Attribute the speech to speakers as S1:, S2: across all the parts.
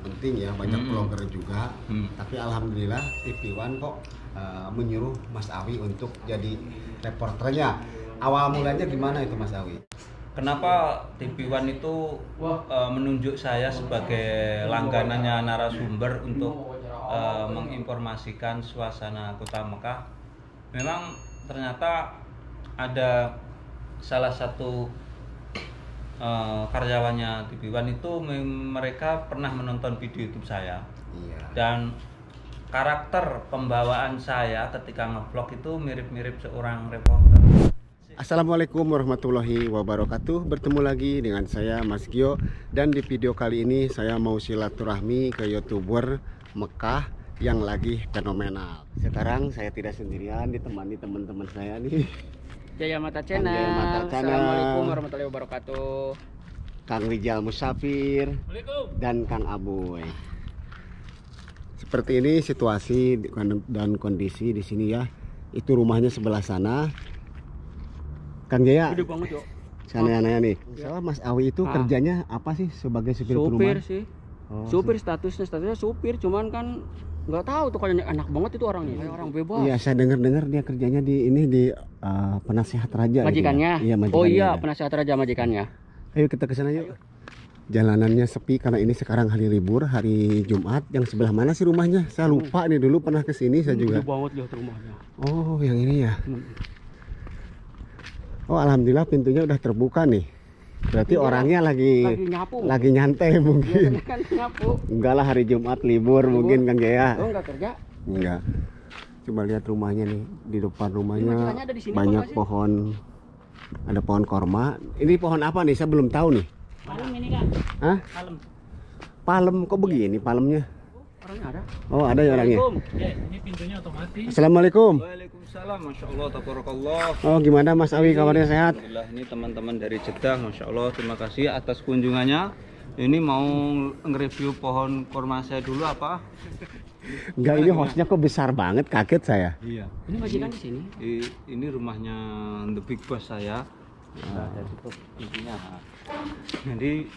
S1: penting ya, banyak vlogger juga. Tapi alhamdulillah TV One kok menyuruh Mas Awi untuk jadi reporternya. Awal mulanya gimana itu Mas Awi?
S2: Kenapa TV One itu menunjuk saya sebagai langganannya narasumber untuk menginformasikan suasana kota Mekah? Memang ternyata ada salah satu karyawannya TV One itu mereka pernah menonton video YouTube saya.
S1: Iya.
S2: Dan karakter pembawaan saya ketika ngevlog itu mirip-mirip seorang reporter.
S1: Assalamualaikum warahmatullahi wabarakatuh. Bertemu lagi dengan saya Mas Gio. Dan di video kali ini saya mau silaturahmi ke YouTuber Mekah yang lagi fenomenal. Sekarang saya tidak sendirian, ditemani teman-teman saya nih.
S3: Jaya Mata Channel.
S1: Jaya Mata Channel.
S3: Assalamualaikum warahmatullahi wabarakatuh.
S1: Kang Rijal Musafir dan Kang Aboy. Seperti ini situasi dan kondisi di sini ya. Itu rumahnya sebelah sana. Kang Jaya.
S3: Gede banget, Yo.
S1: Sana nih. Soal Mas Awi itu kerjanya apa sih sebagai supir rumah?
S3: Supir sih.
S1: Oh,
S3: supir statusnya supir, cuman kan nggak tahu tuh kayaknya enak banget itu orangnya, kayak orang bebas.
S1: Iya, saya dengar dia kerjanya di penasihat raja.
S3: Majikannya.
S1: Gitu ya? Iya, majikannya.
S3: Oh iya, penasihat raja majikannya.
S1: Ayo kita ke sana yuk. Jalanannya sepi karena ini sekarang hari libur, hari Jumat. Yang sebelah mana sih rumahnya? Saya lupa nih, dulu pernah ke sini saya juga.
S3: Gede banget lihat rumahnya.
S1: Oh, yang ini ya. Oh, alhamdulillah pintunya udah terbuka nih. Berarti orangnya lagi
S3: nyapu.
S1: Lagi nyantai mungkin.
S3: Kan nyapu.
S1: Enggak lah, hari Jumat libur mungkin Kang Jaya.
S3: Oh, enggak kerja?
S1: Enggak. Coba lihat rumahnya nih. Di depan rumahnya
S3: majikannya ada di sini,
S1: banyak pohon. Ada pohon korma. Ini pohon apa nih? Saya belum tahu nih.
S3: Palem ini kan.
S1: Hah?
S3: Palem.
S1: Palem kok begini palemnya?
S3: Orangnya ada.
S1: Oh, ada ya orangnya.
S3: Ya, ini pintunya otomatis.
S1: Assalamualaikum.
S2: Waalaikumsalam, Masya Allah, tabarakallah.
S1: Oh, gimana Mas Awi, kabarnya sehat?
S2: Alhamdulillah, ini teman-teman dari Jeddah, Masya Allah, terima kasih atas kunjungannya. Ini mau nge-review pohon kurma saya dulu apa?
S1: Enggak, ini hostnya kok besar banget, kaget saya.
S2: Iya.
S3: Ini majikan di sini.
S2: Ini rumahnya The Big Boss saya. Nah, saya tutup pintunya. Jadi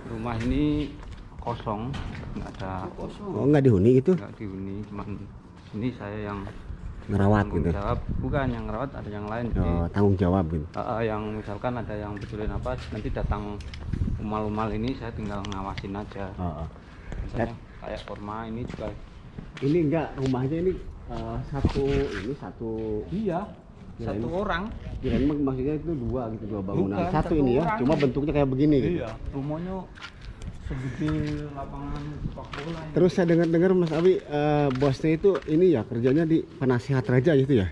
S2: rumah ini kosong, nggak ada.
S1: Oh, nggak dihuni gitu?
S2: Nggak dihuni, cuman ini saya yang
S1: Ngerawat
S2: tanggung
S1: gitu?
S2: jawab. Bukan yang ngerawat, ada yang lain. Jadi,
S1: Oh, tanggung jawab gitu?
S2: yang misalkan ada yang betulin apa, nanti datang umal-umal ini saya tinggal ngawasin aja. Misalnya kayak kurma ini juga.
S1: Ini enggak, rumahnya ini satu.
S2: Iya, satu orang.
S1: Kirain maksudnya itu dua bangunan.
S2: Bukan,
S1: Satu
S2: satu
S1: ini ya,
S2: orang.
S1: cuma bentuknya kayak begini gitu.
S2: Iya, rumahnya segede lapangan sepak bola.
S1: Terus saya dengar Mas Awi, bosnya itu ini ya, kerjanya di penasihat raja gitu ya?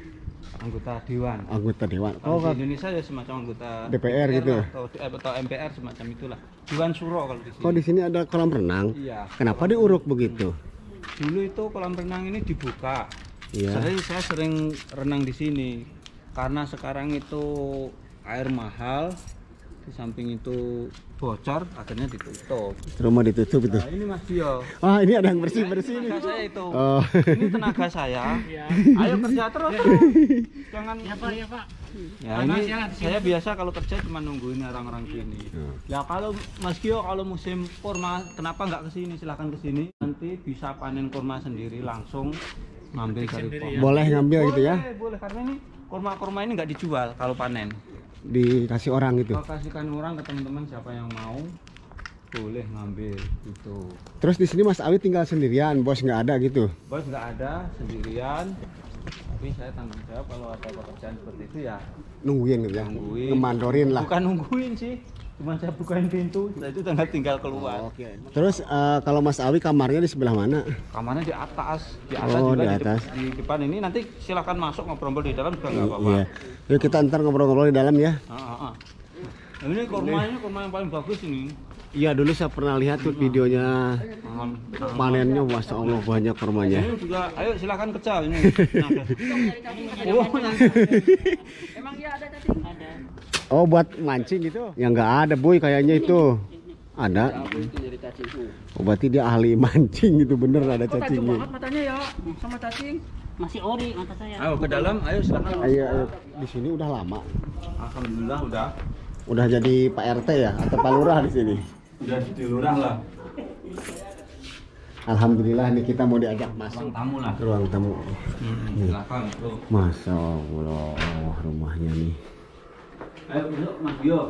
S2: Anggota dewan.
S1: Anggota dewan.
S2: Kalau
S1: Oh,
S2: di Indonesia ya semacam anggota
S1: DPR gitu ya?
S2: atau MPR semacam itulah. Dewan Suro kalau di sini.
S1: kok di sini ada kolam renang?
S2: Iya.
S1: Kenapa diuruk begitu?
S2: Dulu itu kolam renang ini dibuka.
S1: Iya.
S2: Saya sering renang di sini. Karena sekarang itu air mahal, di samping itu bocor, akhirnya ditutup.
S1: Rumah ditutup itu.
S2: Nah, ini Mas Dio.
S1: Ah, ini ada yang bersih-bersih nih.
S2: Tenaga saya itu.
S1: Oh.
S2: Ini tenaga saya. Ayo kerja terus. Jangan.
S3: Ya Pak, ya Pak.
S2: Ya ini saya biasa kalau kerja cuma nungguin orang-orang sini. Ya kalau Mas Gio kalau musim kurma kenapa nggak kesini? Silahkan kesini. Nanti bisa panen kurma sendiri langsung ngambil dari pohon.
S1: Boleh ngambil gitu ya?
S2: Boleh karena ini kurma-kurma ini nggak dijual kalau panen.
S1: Dikasih orang gitu.
S2: Kalau kasihkan orang ke teman-teman siapa yang mau boleh ngambil gitu.
S1: Terus di sini Mas Awi tinggal sendirian, bos nggak ada gitu?
S2: Bos nggak ada, sendirian. Tapi saya tanggung jawab kalau ada pekerjaan seperti itu ya
S1: Nungguin gitu ya?
S2: nungguin.
S1: Ngemandorin lah.
S2: Bukan nungguin sih, cuma saya bukain pintu, setelah itu tinggal keluar.
S1: Oke. Terus kalau Mas Awi kamarnya di sebelah mana?
S2: Kamarnya di atas
S1: Oh,
S2: juga
S1: di atas.
S2: di depan ini. Nanti silakan masuk ngobrol di dalam juga nggak apa-apa.
S1: Iya. Yuk kita ntar ngobrol-ngobrol di dalam ya.
S2: Nah, ini kurma yang paling bagus ini.
S1: Iya, dulu saya pernah lihat tuh videonya panennya, masya Allah banyak kurmanya.
S2: Ini juga, ayo silakan kerja ini.
S3: Emang iya ada cacing? Ada.
S1: Oh, buat mancing gitu? Ya nggak ada, boy, kayaknya itu. Ada.
S3: Itu jadi cacing.
S1: Oh, berarti dia ahli mancing gitu, bener ada
S3: Kok tajam
S1: cacingnya.
S3: banget matanya ya sama cacing. Masih ori mata saya.
S2: Ayo ke dalam, ayo silakan.
S1: Ayo. Di sini udah lama.
S2: Alhamdulillah udah.
S1: Udah jadi Pak RT ya atau Pak Lurah di sini?
S2: Udah jadi lurah lah.
S1: Alhamdulillah nih kita mau diajak masuk
S2: Ruang tamu lah.
S1: ke ruang tamu. Nih.
S2: Silakan, bro.
S1: Masya Allah rumahnya nih.
S2: Ayo masuk Mas Gio.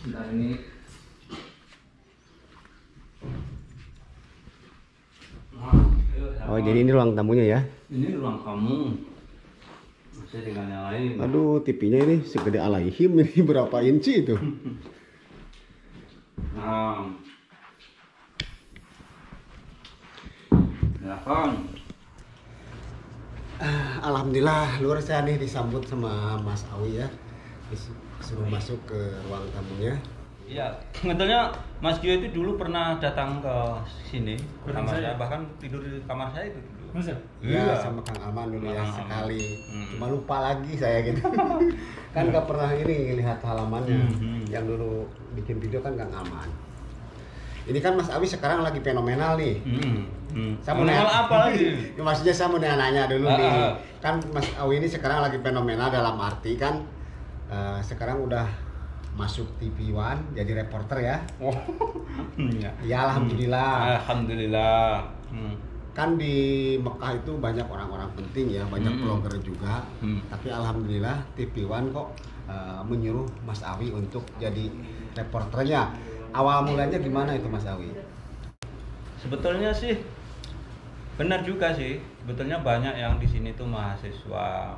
S2: Bentar ini.
S1: Oh jadi ini ruang tamunya ya?
S2: Ini ruang tamu. Masih dengan yang lain.
S1: Aduh TV-nya ini segede Alaihim ini berapa inci itu?
S2: Nah. Silakan.
S1: Alhamdulillah luar saya nih disambut sama Mas Awi ya, disuruh masuk ke ruang tamunya.
S2: Iya, sebetulnya Mas Gio itu dulu pernah datang ke sini ke kamar saya, bahkan tidur di kamar saya itu dulu.
S1: Iya
S2: Iya.
S1: sama Kang Aman dulu ya
S2: Kang Aman.
S1: sekali,
S2: Hmm.
S1: cuma lupa lagi saya gitu. Kan nggak pernah ini lihat halamannya, yang dulu bikin video kan Kang Aman. Ini kan Mas Awi sekarang lagi fenomenal nih. Saya mau
S2: Mengenal
S1: nanya-
S2: apa lagi?
S1: Ya, maksudnya saya mau nanya dulu
S2: Ah,
S1: nih.
S2: ah.
S1: Kan Mas Awi ini sekarang lagi fenomenal dalam arti kan sekarang udah masuk TV One jadi reporter ya.
S2: Oh, iya.
S1: Ya alhamdulillah.
S2: Alhamdulillah.
S1: Kan di Mekah itu banyak orang-orang penting ya, banyak vlogger juga. Tapi alhamdulillah TV One kok menyuruh Mas Awi untuk jadi reporternya. Awal mulanya gimana itu Mas Awi?
S2: Sebetulnya sih benar juga sih. Sebetulnya banyak yang di sini tuh mahasiswa,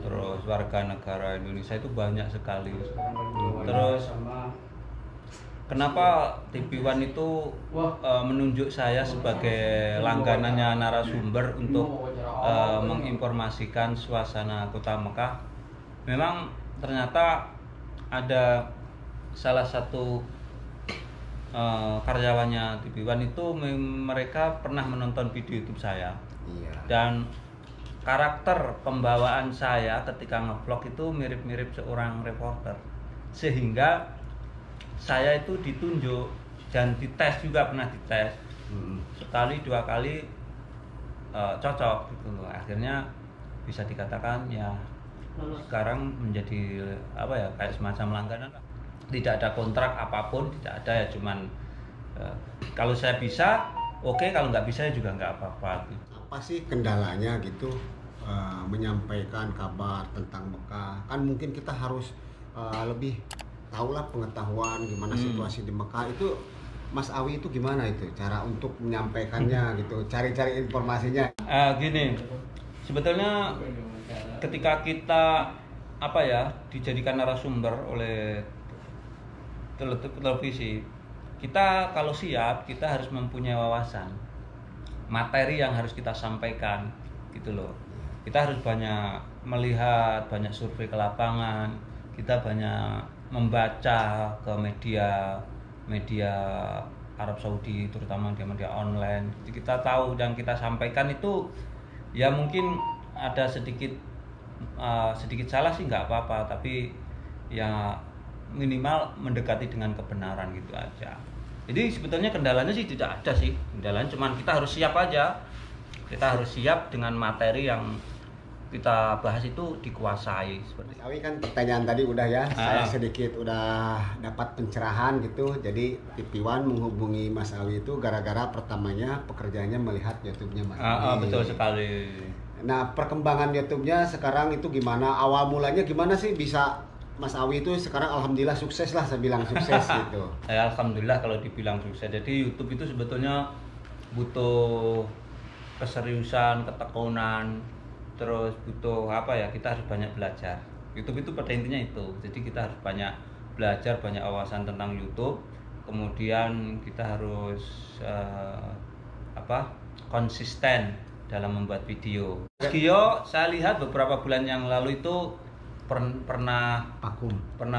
S2: terus warga negara Indonesia itu banyak sekali. Terus kenapa TV One itu menunjuk saya sebagai langganannya narasumber untuk menginformasikan suasana kota Mekah? Memang ternyata ada salah satu karyawannya TV One itu mereka pernah menonton video YouTube saya.
S1: Iya.
S2: Dan karakter pembawaan saya ketika ngevlog itu mirip-mirip seorang reporter, sehingga saya itu ditunjuk dan dites juga, pernah dites sekali dua kali, cocok gitu loh. Akhirnya bisa dikatakan ya sekarang menjadi apa ya, kayak semacam langganan. Tidak ada kontrak apapun, tidak ada, ya cuman kalau saya bisa oke, kalau nggak bisa ya juga nggak apa-apa gitu.
S1: Apa sih kendalanya gitu menyampaikan kabar tentang Mekah? Kan mungkin kita harus lebih tahulah pengetahuan gimana situasi di Mekah itu. Mas Awi itu gimana itu cara untuk menyampaikannya gitu, cari-cari informasinya?
S2: Gini, sebetulnya ketika kita apa ya dijadikan narasumber oleh televisi, kita kalau siap kita harus mempunyai wawasan materi yang harus kita sampaikan gitu loh. Kita harus banyak melihat, banyak survei ke lapangan, kita banyak membaca ke media Arab Saudi, terutama di media online. Jadi kita tahu dan kita sampaikan itu ya mungkin ada sedikit salah sih nggak apa-apa, tapi ya minimal mendekati dengan kebenaran gitu aja. Jadi sebetulnya kendalanya sih tidak ada sih, kendalanya cuman kita harus siap aja. Kita harus siap dengan materi yang kita bahas itu dikuasai seperti
S1: Mas Awi kan pertanyaan tadi udah ya, saya sedikit udah dapat pencerahan gitu. Jadi TV One menghubungi Mas Awi itu gara-gara pertamanya pekerjaannya melihat YouTube-nya Mas Awi.
S2: betul sekali.
S1: Nah perkembangan YouTube-nya sekarang itu gimana? Awal mulanya gimana sih bisa Mas Awi itu sekarang alhamdulillah sukses lah, saya bilang sukses gitu.
S2: Ya, alhamdulillah kalau dibilang sukses. Jadi YouTube itu sebetulnya butuh keseriusan, ketekunan, terus butuh apa ya, kita harus banyak belajar. YouTube itu pada intinya itu. Jadi kita harus banyak belajar, banyak wawasan tentang YouTube. Kemudian kita harus konsisten dalam membuat video. Gio, saya lihat beberapa bulan yang lalu itu pernah vakum dan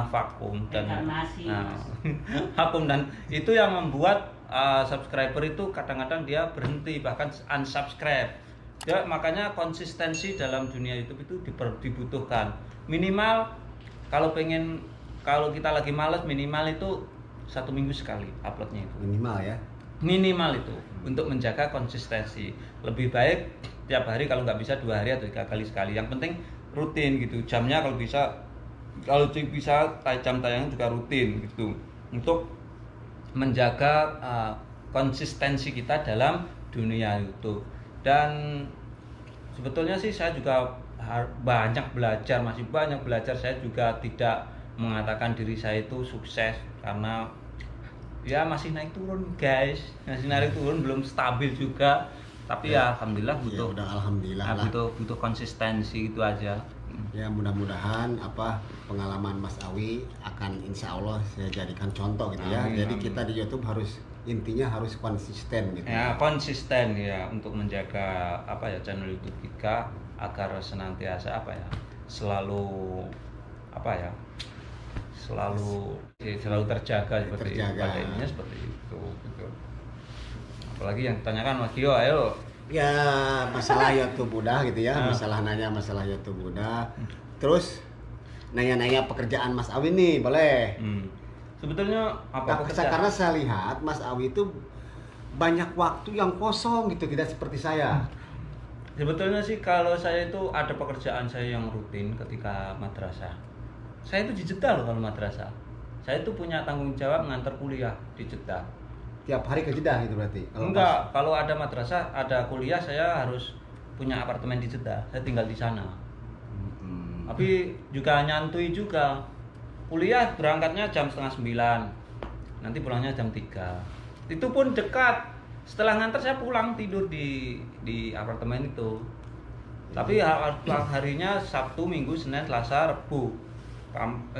S2: vakum, dan itu yang membuat subscriber itu kadang-kadang dia berhenti, bahkan unsubscribe. Ya, makanya konsistensi dalam dunia YouTube itu dibutuhkan. Minimal kalau kita lagi malas, minimal itu 1 minggu sekali uploadnya itu. Minimal itu untuk menjaga konsistensi. Lebih baik tiap hari, kalau nggak bisa 2 hari atau 3 kali sekali. Yang penting rutin gitu. Jamnya kalau bisa jam tayangnya juga rutin gitu. Untuk menjaga konsistensi kita dalam dunia YouTube. Dan sebetulnya sih saya juga masih banyak belajar. Saya juga tidak mengatakan diri saya itu sukses karena ya masih naik turun guys, belum stabil juga. Tapi ya alhamdulillah butuh.
S1: Ya udah alhamdulillah lah.
S2: Butuh konsistensi itu aja.
S1: Ya mudah-mudahan pengalaman Mas Awi akan insya Allah saya jadikan contoh gitu ya.
S2: Amin,
S1: jadi
S2: amin.
S1: kita di YouTube intinya harus konsisten gitu.
S2: Ya konsisten ya untuk menjaga channel YouTube kita agar senantiasa selalu terjaga seperti itu. Pada intinya seperti itu gitu. Apalagi yang ditanyakan Mas Gio, ayo.
S1: Ya masalah YouTube udah gitu ya, masalah YouTube udah. Terus nanya-nanya pekerjaan Mas Awi nih, boleh?
S2: Sebetulnya pekerjaan?
S1: Karena saya lihat Mas Awi itu banyak waktu yang kosong gitu, tidak seperti saya.
S2: Sebetulnya sih kalau saya itu ada pekerjaan saya yang rutin ketika madrasah. Saya itu di Jeddah loh kalau madrasah. Saya itu punya tanggung jawab ngantar kuliah di Jeddah.
S1: Tiap hari ke Jeddah itu berarti?
S2: Enggak, kalau ada madrasah, ada kuliah, saya harus punya apartemen di Jeddah. Saya tinggal di sana. Tapi juga nyantui juga. Kuliah berangkatnya jam 8:30. Nanti pulangnya jam 3. Itu pun dekat. Setelah nganter saya pulang tidur di apartemen itu. Tapi harinya Sabtu, Minggu, Senin, Selasa, Rabu.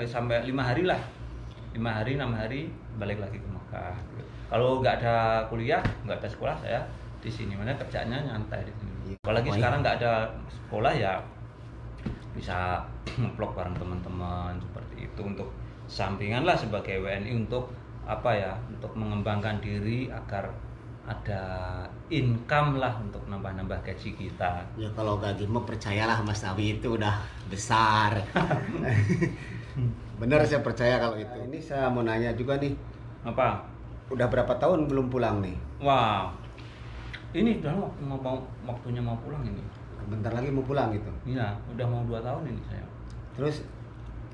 S2: Sampai 5 hari lah. 5 hari, 6 hari balik lagi ke Mekah. Kalau nggak ada kuliah, nggak ada sekolah, saya di sini. Mana kerjaannya nyantai di sini. Apalagi sekarang nggak ada sekolah ya bisa vlog bareng teman-teman seperti itu, untuk sampingan lah sebagai WNI, untuk untuk mengembangkan diri agar ada income lah untuk nambah-nambah gaji kita.
S1: Ya kalau gaji mah percayalah Mas Awi itu udah besar. Bener, saya percaya kalau itu. Ini saya mau nanya juga nih.
S2: Apa?
S1: Udah berapa tahun belum pulang nih?
S2: Wah, ini udah waktunya mau pulang ini.
S1: Bentar lagi mau pulang gitu?
S2: Iya, udah mau 2 tahun ini saya.
S1: Terus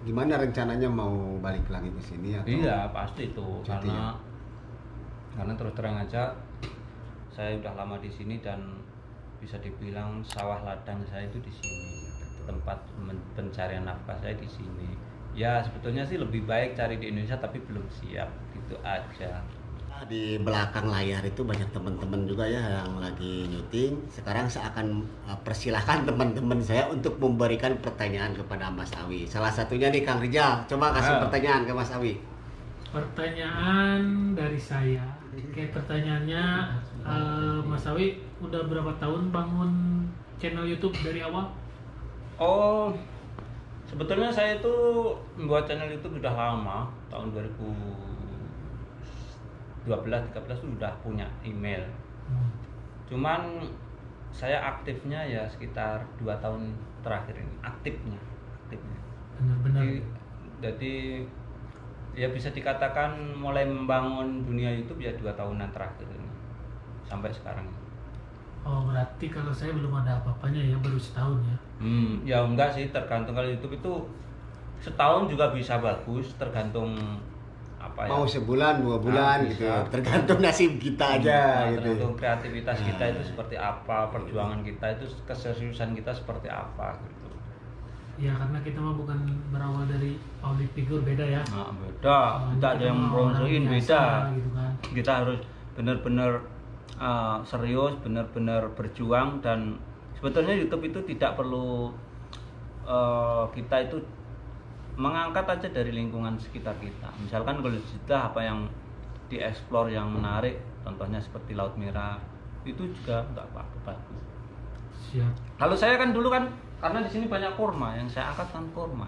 S1: gimana rencananya, mau balik lagi ke sini atau?
S2: Iya pasti itu,
S1: cuti
S2: karena terus terang aja saya udah lama di sini dan bisa dibilang sawah ladang saya itu di sini, tempat pencarian nafkah saya di sini. Ya sebetulnya sih lebih baik cari di Indonesia tapi belum siap, gitu aja.
S1: Di belakang layar itu banyak teman-teman juga ya yang lagi nyuting. Sekarang saya akan persilahkan teman-teman saya untuk memberikan pertanyaan kepada Mas Awi. Salah satunya nih Kang Rijal, coba kasih pertanyaan ke Mas Awi.
S4: Pertanyaan dari saya. Oke, pertanyaannya Mas Awi udah berapa tahun bangun channel YouTube dari awal?
S2: Oh, sebetulnya saya itu membuat channel YouTube udah lama, tahun 2012-13 itu udah punya email. Cuman saya aktifnya ya sekitar 2 tahun terakhir ini, aktifnya.
S4: Benar-benar.
S2: Jadi ya bisa dikatakan mulai membangun dunia YouTube ya 2 tahunan terakhir ini sampai sekarang.
S4: Oh berarti kalau saya belum ada apa-apanya ya, baru setahun ya?
S2: Ya enggak sih, tergantung. Kalau YouTube itu setahun juga bisa bagus, tergantung
S1: mau sebulan 2 bulan gitu, tergantung nasib kita aja gitu.
S2: Tergantung kreativitas kita itu seperti apa, perjuangan kita itu, keseriusan kita seperti apa gitu.
S4: Ya karena kita mah bukan berawal dari public figure, beda ya.
S2: Nah, beda. Kita ada yang meronsoin, beda.
S4: Gitu kan.
S2: Kita harus benar-benar serius, benar-benar berjuang. Dan sebetulnya YouTube itu tidak perlu kita itu mengangkat aja dari lingkungan sekitar kita. Misalkan kalau kita apa yang dieksplor yang menarik, contohnya seperti Laut Merah, itu juga nggak apa-apa.
S4: Siap.
S2: Kalau saya kan dulu kan, karena di sini banyak kurma, yang saya angkat kan kurma.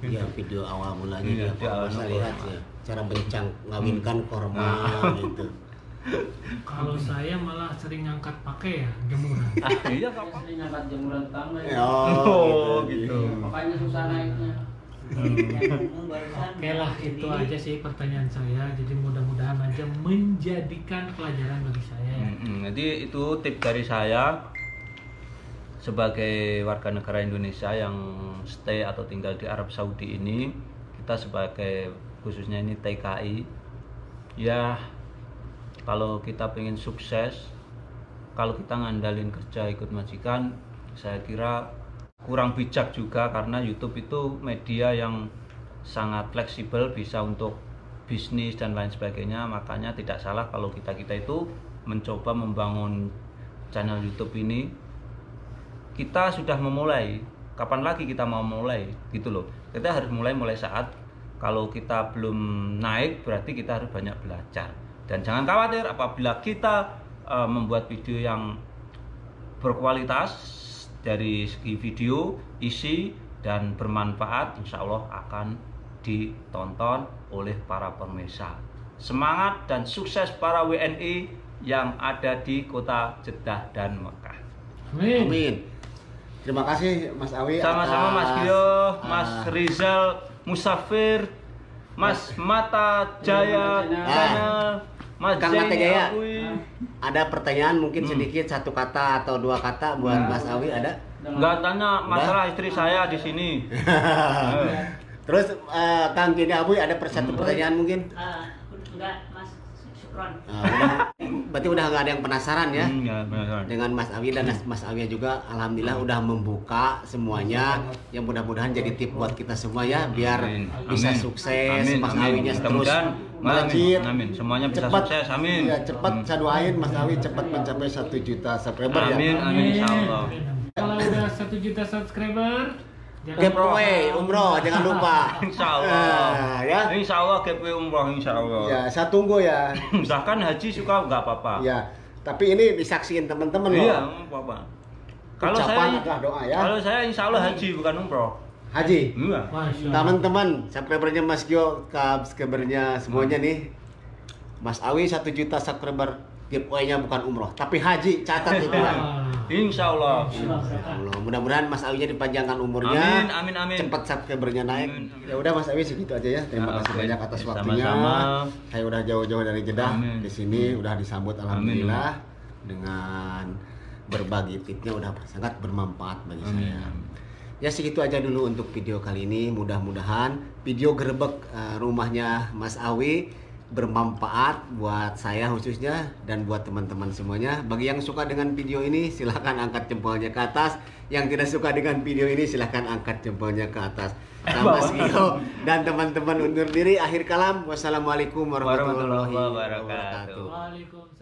S1: Ya video awal mulanya
S2: Iya,
S1: ya, saya lihat ya, cara bencang ngawinkan korma gitu.
S4: Kalau saya malah sering ngangkat pakai ya, jemuran.
S2: Iya,
S3: Saya sering ngangkat jemuran tetangga ya.
S1: Oh,
S2: gitu.
S3: Makanya susah naiknya.
S4: Oke lah, itu aja sih pertanyaan saya. Jadi mudah-mudahan aja menjadikan pelajaran bagi saya.
S2: Jadi itu tip dari saya sebagai warga negara Indonesia yang stay atau tinggal di Arab Saudi ini. Kita sebagai khususnya ini TKI, Ya, kalau kita pengen sukses, kalau kita ngandalin kerja ikut majikan, saya kira kurang bijak juga, karena YouTube itu media yang sangat fleksibel, bisa untuk bisnis dan lain sebagainya. Makanya tidak salah kalau kita itu mencoba membangun channel YouTube ini. Kita sudah memulai, kapan lagi kita mau mulai gitu loh. Kita harus mulai saat kalau kita belum naik, berarti kita harus banyak belajar. Dan jangan khawatir apabila kita membuat video yang berkualitas dari segi video, isi, dan bermanfaat, insya Allah akan ditonton oleh para pemirsa. Semangat dan sukses para WNI yang ada di kota Jeddah dan Mekah.
S4: Amin.
S1: Amin. Terima kasih Mas Awi.
S2: Sama-sama Mas Gio, Mas Rizal Musafir, Mas Mata Jaya Channel, Mas
S1: Kang Mata Jaya.
S2: Awi.
S1: Ada pertanyaan mungkin sedikit, satu kata atau dua kata buat Mas Awi, ada?
S2: Nggak tanya masalah istri saya di sini.
S1: Terus Kang Kini Abu ada satu pertanyaan mungkin?
S5: Enggak, Mas Syukron.
S1: Berarti udah nggak ada yang penasaran ya?
S2: Ya, benar.
S1: Dengan Mas Awi dan Mas Awi juga alhamdulillah udah membuka semuanya, yang mudah-mudahan jadi tip buat kita semua ya, biar bisa sukses. Mas Awinya terus melejit,
S2: semuanya bisa
S1: cepat,
S2: sukses, amin.
S1: Ya, cepat saya doain Mas Awi cepat mencapai 1 juta subscriber ya.
S2: Amin, insyaallah.
S4: Kalau udah 1 juta subscriber,
S1: Giveaway umroh jangan lupa.
S2: Insyaallah.
S1: Ya.
S2: Insyaallah giveaway umroh insyaallah.
S1: Ya, saya tunggu ya.
S2: Misalkan haji suka nggak apa-apa.
S1: Ya, tapi ini disaksiin teman-teman loh.
S2: Iya, nggak apa-apa. Kalau
S1: Ucapan
S2: saya
S1: adalah doa ya.
S2: Kalau saya insyaallah haji bukan umroh.
S1: Haji.
S2: Iya.
S4: Masya Allah.
S1: Teman-teman, subscribernya Mas Gio, subscribernya semuanya nih. Mas Awi 1 juta subscriber, giveaway-nya bukan umroh, tapi haji, catat itu.
S2: Insyaallah.
S1: Allah, mudah-mudahan Mas Awinya dipanjangkan umurnya.
S2: Amin.
S1: Cepat subscribernya naik.
S2: Amin.
S1: Ya udah Mas Awi segitu aja ya. Terima kasih
S2: Oke.
S1: banyak atas waktunya.
S2: Sama-sama.
S1: Saya udah jauh-jauh dari Jeddah
S2: Amin.
S1: di sini udah disambut alhamdulillah dengan berbagi tipnya udah sangat bermanfaat bagi saya. Ya segitu aja dulu untuk video kali ini. Mudah-mudahan video gerebek rumahnya Mas Awi bermanfaat buat saya khususnya dan buat teman-teman semuanya. Bagi yang suka dengan video ini silahkan angkat jempolnya ke atas. Yang tidak suka dengan video ini silahkan angkat jempolnya ke atas. Sama Mas Gio dan teman-teman undur diri. Akhir kalam. Wassalamualaikum warahmatullahi wabarakatuh.
S4: Waalaikumsalam.